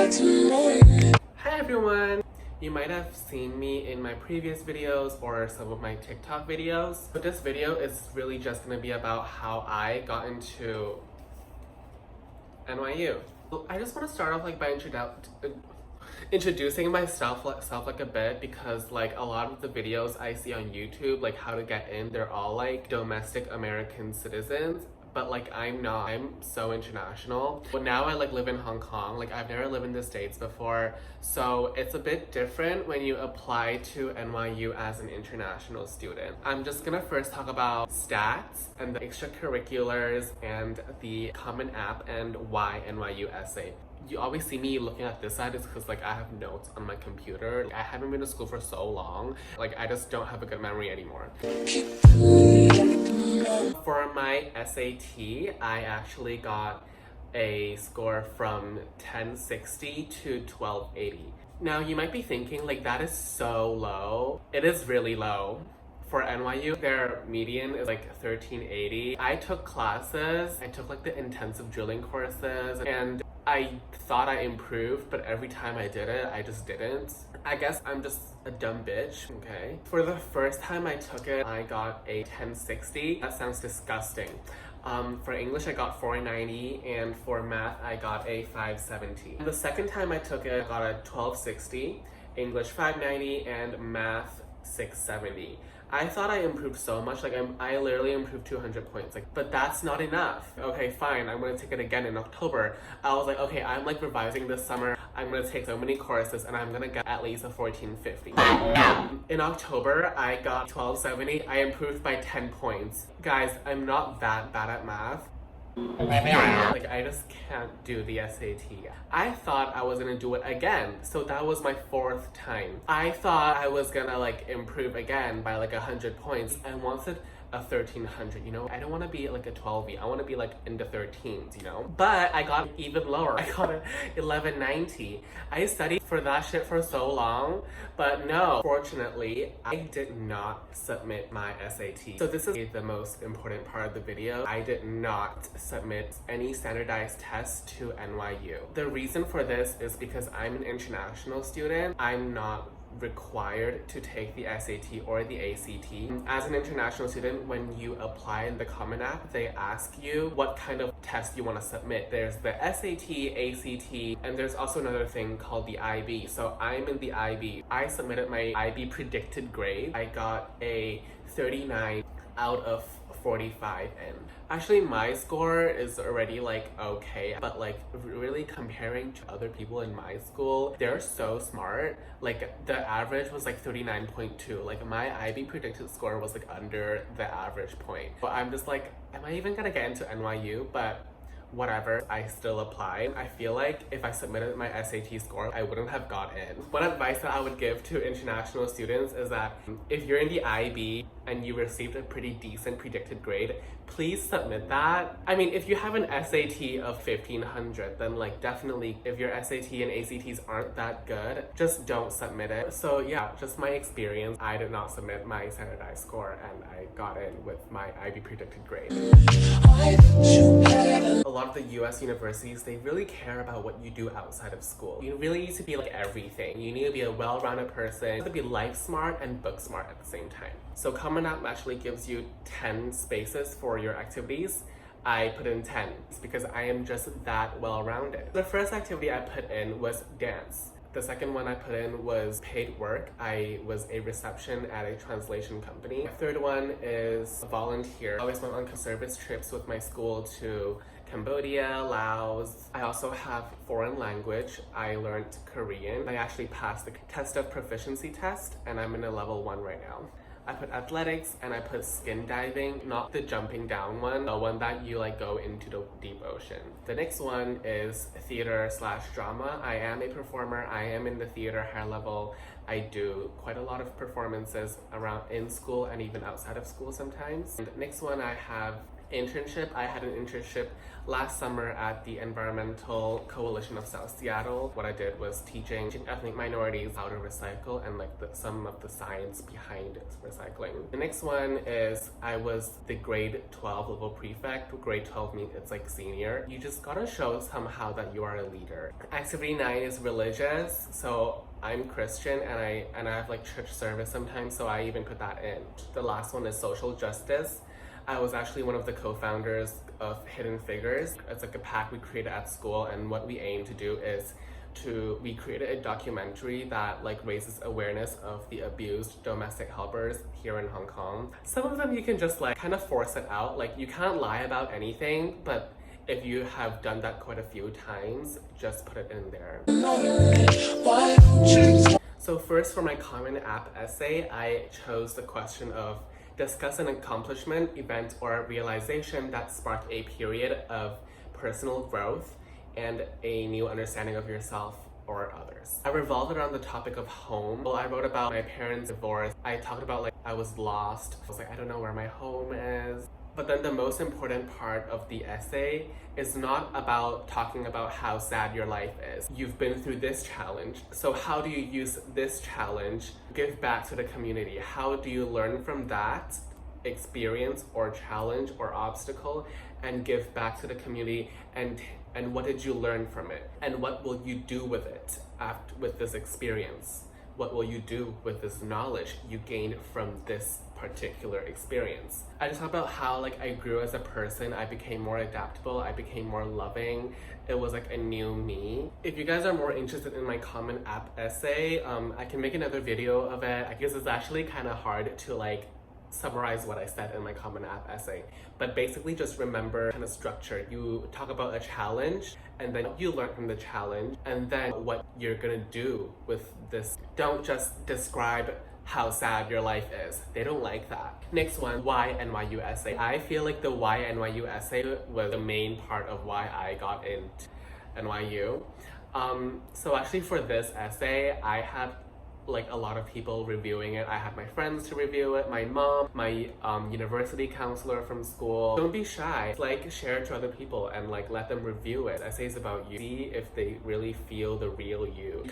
Hi everyone! You might have seen me in my previous videos or some of my TikTok videos. But this video is really just going to be about how I got into NYU. I just want to start off by introducing myself like a bit, because a lot of the videos I see on YouTube, how to get in, they're all domestic American citizens. But I'm not. I'm so international. But now I live in Hong Kong. I've never lived in the States before. So it's a bit different when you apply to NYU as an international student. I'm just gonna first talk about stats and the extracurriculars and the Common App and why NYU essay. You always see me looking at this side is because I have notes on my computer. I haven't been to school for so long. I just don't have a good memory anymore. For my SAT, I actually got a score from 1060 to 1280. Now you might be thinking that is so low. It is really low. For NYU, their median is 1380. I took classes. I took the intensive drilling courses, and I thought I improved, but every time I did it, I just didn't. I guess I'm just a dumb bitch, okay? For the first time I took it, I got a 1060. That sounds disgusting. For English, I got 490, and for math, I got a 570. The second time I took it, I got a 1260, English 590, and math 670. I thought I improved so much, I literally improved 200 points, but that's not enough. Okay, fine, I'm gonna take it again in October. I was okay, I'm revising this summer. I'm gonna take so many courses and I'm gonna get at least a 1450. In October, I got 1270. I improved by 10 points. Guys, I'm not that bad at math. I just can't do the SAT. I thought I was gonna do it again, so that was my fourth time. I thought I was gonna improve again by 100 points. I wanted a 1300, I don't want to be a 12e. I want to be in the 13s, But I got even lower. I got a 1190. I studied for that shit for so long, but no, fortunately, I did not submit my SAT. So this is the most important part of the video. I did not submit any standardized tests to NYU. The reason for this is because I'm an international student. I'm not required to take the SAT or the ACT. As an international student, when you apply in the Common App, they ask you what kind of test you want to submit. There's the SAT, ACT, and there's also another thing called the IB. So I'm in the IB. I submitted my IB predicted grade. I got a 39 out of 45 in. Actually, my score is already okay, but really comparing to other people in my school, they're so smart. The average was 39.2. My IB predicted score was under the average point. But I'm just am I even gonna get into NYU? But whatever, I still applied. I feel if I submitted my SAT score, I wouldn't have got in. One advice that I would give to international students is that if you're in the IB and you received a pretty decent predicted grade, please submit that. I mean, if you have an SAT of 1500, then definitely, if your SAT and ACTs aren't that good, just don't submit it. So yeah, just my experience, I did not submit my standardized score and I got in with my IB predicted grade. A lot of the US universities, they really care about what you do outside of school. You really need to be everything. You need to be a well-rounded person. You have to be life smart and book smart at the same time. So Common App actually gives you 10 spaces for your activities. I put in 10 because I am just that well-rounded. The first activity I put in was dance. The second one I put in was paid work. I was a reception at a translation company. The third one is volunteer. I always went on service trips with my school to Cambodia, Laos. I also have foreign language. I learned Korean. I actually passed the test of proficiency test and I'm in a level 1 right now. I put athletics and I put skin diving, not the jumping down one, the one that you go into the deep ocean. The next one is theater/drama. I am a performer. I am in the theater high level. I do quite a lot of performances around in school and even outside of school sometimes. And the next one I have Internship, I had an internship last summer at the Environmental Coalition of South Seattle. What I did was teaching ethnic minorities how to recycle and like some of the science behind recycling. The next one is I was the grade 12 level prefect. Grade 12 means it's like senior. You just gotta show somehow that you are a leader. Activity 9 is religious. So I'm Christian and I have like church service sometimes, so I even put that in. The last one is social justice. I was actually one of the co-founders of Hidden Figures. It's like a pack we created at school, and what we aim to do is we created a documentary that like raises awareness of the abused domestic helpers here in Hong Kong. Some of them you can just like kind of force it out. Like you can't lie about anything, but if you have done that quite a few times, just put it in there. So first for my Common App essay, I chose the question of discuss an accomplishment, event, or realization that sparked a period of personal growth and a new understanding of yourself or others. I revolved around the topic of home. Well, I wrote about my parents' divorce. I talked about like I was lost. I was like, I don't know where my home is. But then the most important part of the essay is not about talking about how sad your life is. You've been through this challenge. So how do you use this challenge to give back to the community? How do you learn from that experience or challenge or obstacle and give back to the community, and what did you learn from it? And what will you do with it with this experience? What will you do with this knowledge you gained from this particular experience? I just talked about how like I grew as a person. I became more adaptable. I became more loving. It was like a new me. If you guys are more interested in my Common App essay, I can make another video of it. I guess it's actually kind of hard to like summarize what I said in my Common App essay. But basically just remember kind of structure. You talk about a challenge and then you learn from the challenge and then what you're gonna do with this. Don't just describe how sad your life is. They don't like that. Next one, why NYU essay. I feel like the why NYU essay was the main part of why I got into NYU. So actually for this essay, I had like a lot of people reviewing it. I had my friends to review it, my mom, my university counselor from school. Don't be shy. Like share it to other people and like let them review it. Essays about you. See if they really feel the real you.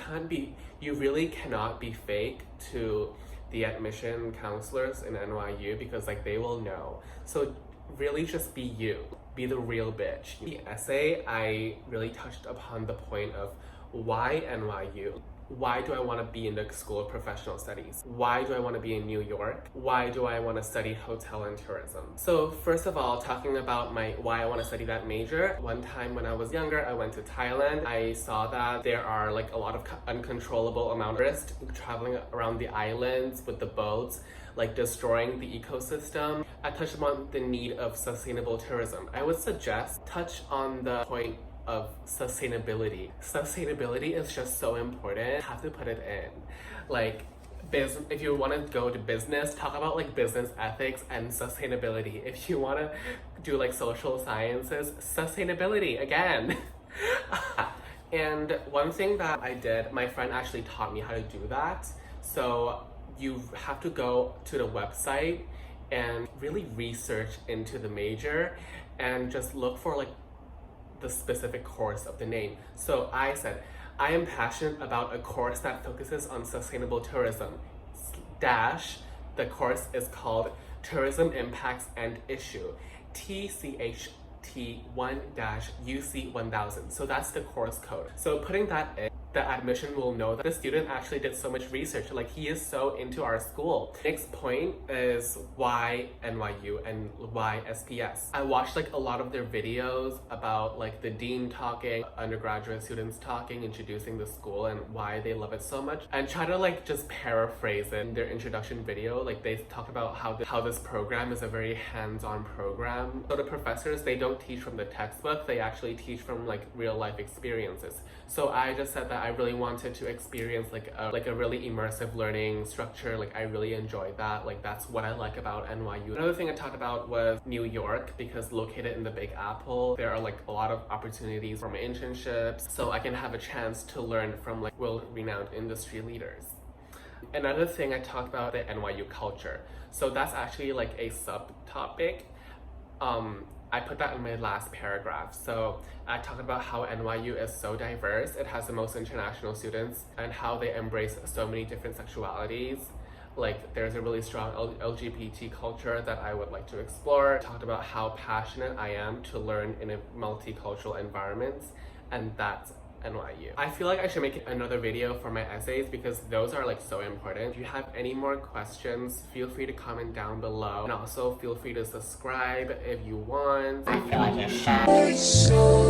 You really cannot be fake to the admission counselors in NYU because like they will know. So really just be you. Be the real bitch. The essay, I really touched upon the point of why NYU? Why do I want to be in the School of Professional Studies? Why do I want to be in New York? Why do I want to study hotel and tourism? So first of all, talking about why I want to study that major. One time when I was younger, I went to Thailand. I saw that there are like a lot of uncontrollable amount of tourists traveling around the islands with the boats, like destroying the ecosystem. I touched upon the need of sustainable tourism. I would suggest touch on the point of sustainability. Sustainability is just so important. You have to put it in. Like, if you want to go to business, talk about like business ethics and sustainability. If you want to do like social sciences, sustainability again. And one thing that I did, my friend actually taught me how to do that. So you have to go to the website and really research into the major and just look for like the specific course of the name. So I said, I am passionate about a course that focuses on sustainable tourism. The course is called Tourism Impacts and Issue. TCHT1-UC1000. So that's the course code. So putting that in, the admission will know that the student actually did so much research. Like he is so into our school. Next point is why NYU and why SPS. I watched like a lot of their videos about like the dean talking, undergraduate students talking, introducing the school and why they love it so much, and try to like just paraphrase it in their introduction video. Like they talk about how this program is a very hands-on program. So the professors, they don't teach from the textbook, they actually teach from like real life experiences. So I just said that I really wanted to experience like a really immersive learning structure. Like I really enjoyed that. Like that's what I like about NYU. Another thing I talked about was New York, because located in the Big Apple, there are like a lot of opportunities for my internships, so I can have a chance to learn from like world-renowned industry leaders. Another thing I talked about, the NYU culture. So that's actually like a subtopic. I put that in my last paragraph. So I talked about how NYU is so diverse. It has the most international students and how they embrace so many different sexualities. Like, there's a really strong LGBT culture that I would like to explore. I talked about how passionate I am to learn in a multicultural environment, and that's NYU. I feel like I should make another video for my essays because those are like so important. If you have any more questions, feel free to comment down below, and also feel free to subscribe if you want. I feel like you should.